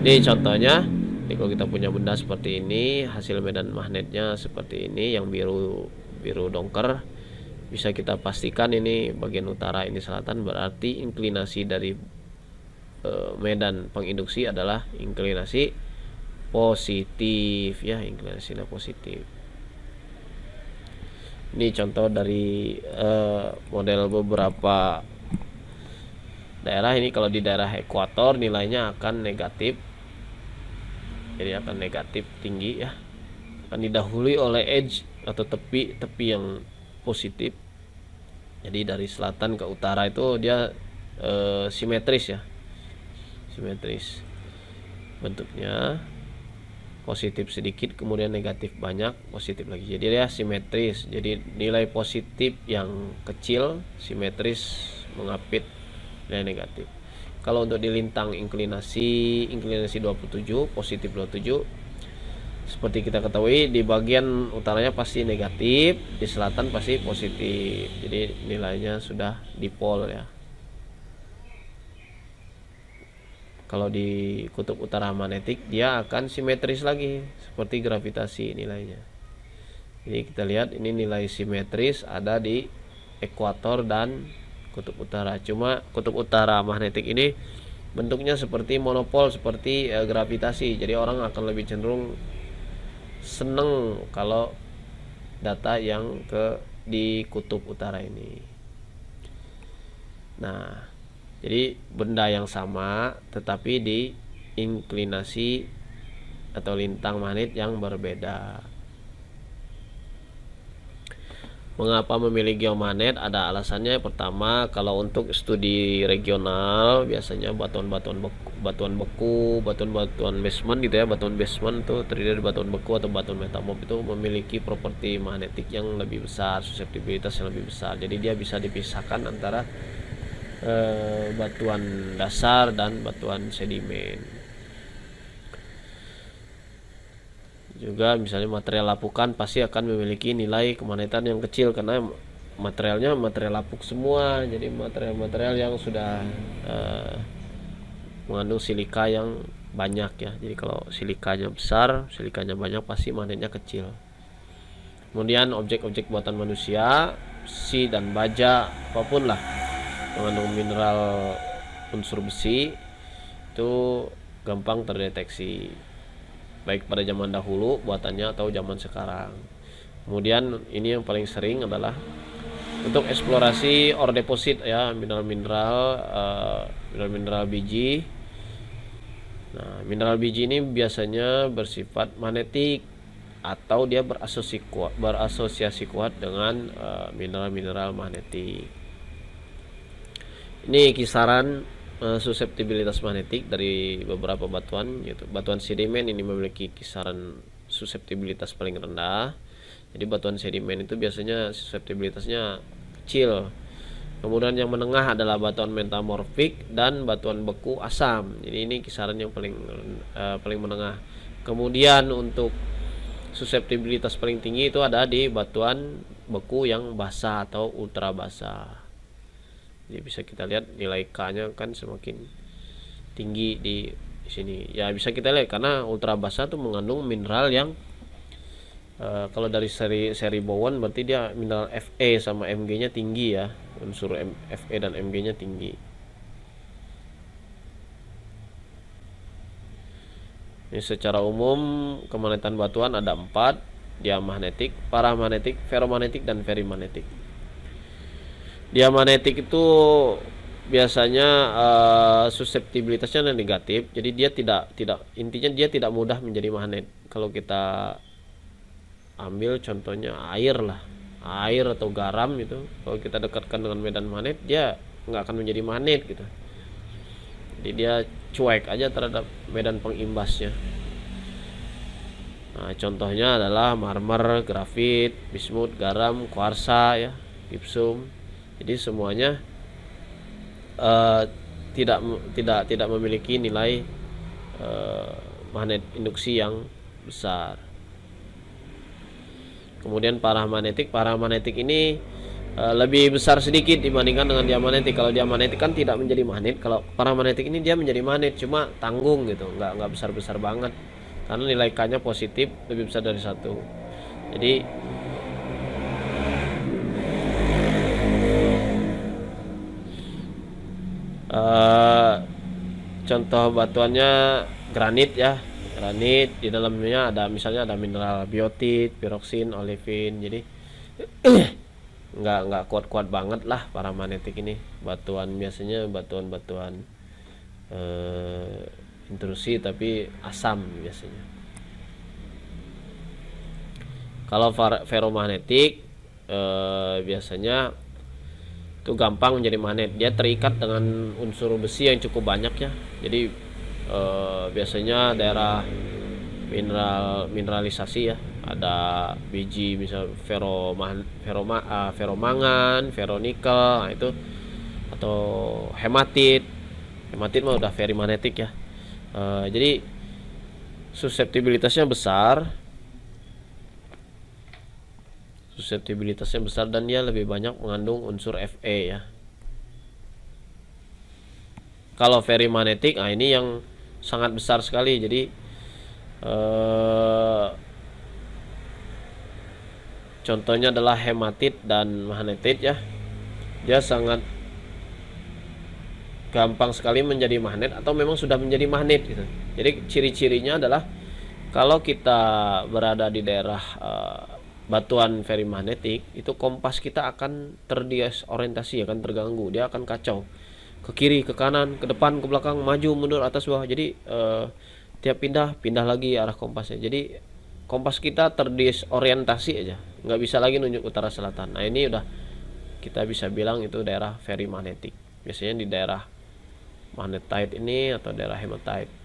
Ini contohnya, ini kalau kita punya benda seperti ini, hasil medan magnetnya seperti ini, yang biru biru dongker, bisa kita pastikan ini bagian utara, ini selatan, berarti inklinasi dari medan penginduksi adalah inklinasi positif ya, inklinasinya positif. Ini contoh dari model beberapa daerah. Ini kalau di daerah ekuator nilainya akan negatif, jadi akan negatif tinggi ya, akan didahului oleh edge atau tepi yang positif. Jadi dari selatan ke utara itu dia simetris ya, simetris bentuknya, positif sedikit kemudian negatif banyak, positif lagi, jadi dia simetris. Jadi nilai positif yang kecil simetris mengapit nilai negatif. Kalau untuk di lintang inklinasi 27, positif 27, seperti kita ketahui di bagian utaranya pasti negatif, di selatan pasti positif, jadi nilainya sudah dipol ya. Kalau di kutub utara magnetik dia akan simetris lagi seperti gravitasi nilainya. Jadi kita lihat ini nilai simetris ada di ekuator dan kutub utara. Cuma kutub utara magnetik ini bentuknya seperti monopol, seperti gravitasi. Jadi orang akan lebih cenderung seneng kalau data yang di kutub utara ini. Nah, jadi benda yang sama tetapi di inklinasi atau lintang magnet yang berbeda. Mengapa memilih geomagnet? Ada alasannya. Pertama, kalau untuk studi regional biasanya batuan-batuan beku, batuan-batuan basement gitu ya. Batuan basement itu terdiri dari batuan beku atau batuan metamorf, itu memiliki properti magnetik yang lebih besar, suseptibilitas yang lebih besar. Jadi dia bisa dipisahkan antara batuan dasar dan batuan sedimen. Juga misalnya material lapukan pasti akan memiliki nilai kemagnetan yang kecil karena materialnya material lapuk semua. Jadi material-material yang sudah mengandung silika yang banyak ya. Jadi kalau silikanya besar, silikanya banyak, pasti magnetnya kecil. Kemudian objek-objek buatan manusia, besi dan baja, apapun lah mengandung mineral unsur besi, itu gampang terdeteksi baik pada zaman dahulu buatannya atau zaman sekarang. Kemudian ini yang paling sering adalah untuk eksplorasi ore deposit ya, mineral biji. Nah, mineral biji ini biasanya bersifat magnetik atau dia berasosiasi kuat dengan mineral-mineral magnetik. Ini kisaran suseptibilitas magnetik dari beberapa batuan, yaitu batuan sedimen ini memiliki kisaran suseptibilitas paling rendah. Jadi batuan sedimen itu biasanya suseptibilitasnya kecil. Kemudian yang menengah adalah batuan metamorfik dan batuan beku asam. Jadi ini kisaran yang paling menengah. Kemudian untuk suseptibilitas paling tinggi itu ada di batuan beku yang basah atau ultra basah. Jadi bisa kita lihat nilai K-nya kan semakin tinggi di sini. Ya bisa kita lihat karena ultra basah itu mengandung mineral yang kalau dari seri boron berarti dia mineral Fe sama Mg-nya tinggi ya. Unsur Fe dan Mg-nya tinggi. Ini secara umum kemagnetan batuan ada 4, diamagnetik, paramagnetik, ferromagnetik dan ferimagnetik. Diamagnetik itu biasanya suseptibilitasnya negatif, jadi dia tidak intinya dia tidak mudah menjadi magnet. Kalau kita ambil contohnya air atau garam itu, kalau kita dekatkan dengan medan magnet dia nggak akan menjadi magnet gitu. Jadi dia cuek aja terhadap medan pengimbasnya. Nah, contohnya adalah marmer, grafit, bismut, garam, kuarsa ya, gipsum. Jadi semuanya tidak memiliki nilai magnet induksi yang besar. Kemudian paramagnetik ini lebih besar sedikit dibandingkan dengan diamagnetik. Kalau diamagnetik kan tidak menjadi magnet, kalau paramagnetik ini dia menjadi magnet, cuma tanggung gitu, nggak besar-besar banget karena nilai K-nya positif, lebih besar dari 1. Jadi contoh batuannya granit ya. Granit di dalamnya ada misalnya ada mineral biotit, piroksin, olivin. Jadi nggak kuat-kuat banget lah paramagnetik ini. Batuan biasanya batuan-batuan intrusi tapi asam biasanya. Kalau ferromagnetik biasanya itu gampang menjadi magnet. Dia terikat dengan unsur besi yang cukup banyak ya. Jadi biasanya daerah mineralisasi ya, ada biji misal ferromangan, ferronikel, nah itu, atau hematit. Hematit mah udah very magnetic ya. Jadi suseptibilitasnya besar dan dia lebih banyak mengandung unsur Fe ya. Kalau very magnetic, nah ini yang sangat besar sekali. Jadi contohnya adalah hematit dan magnetit ya. Dia sangat gampang sekali menjadi magnet atau memang sudah menjadi magnet gitu. Jadi ciri-cirinya adalah kalau kita berada di daerah batuan very magnetic, itu kompas kita akan terdiorientasi, akan terganggu, dia akan kacau ke kiri, ke kanan, ke depan, ke belakang, maju, mundur, atas, bawah. Jadi tiap pindah lagi arah kompasnya. Jadi kompas kita terdisorientasi aja, nggak bisa lagi nunjuk utara selatan. Nah ini udah kita bisa bilang itu daerah very magnetic. Biasanya di daerah magnetite ini atau daerah hematite.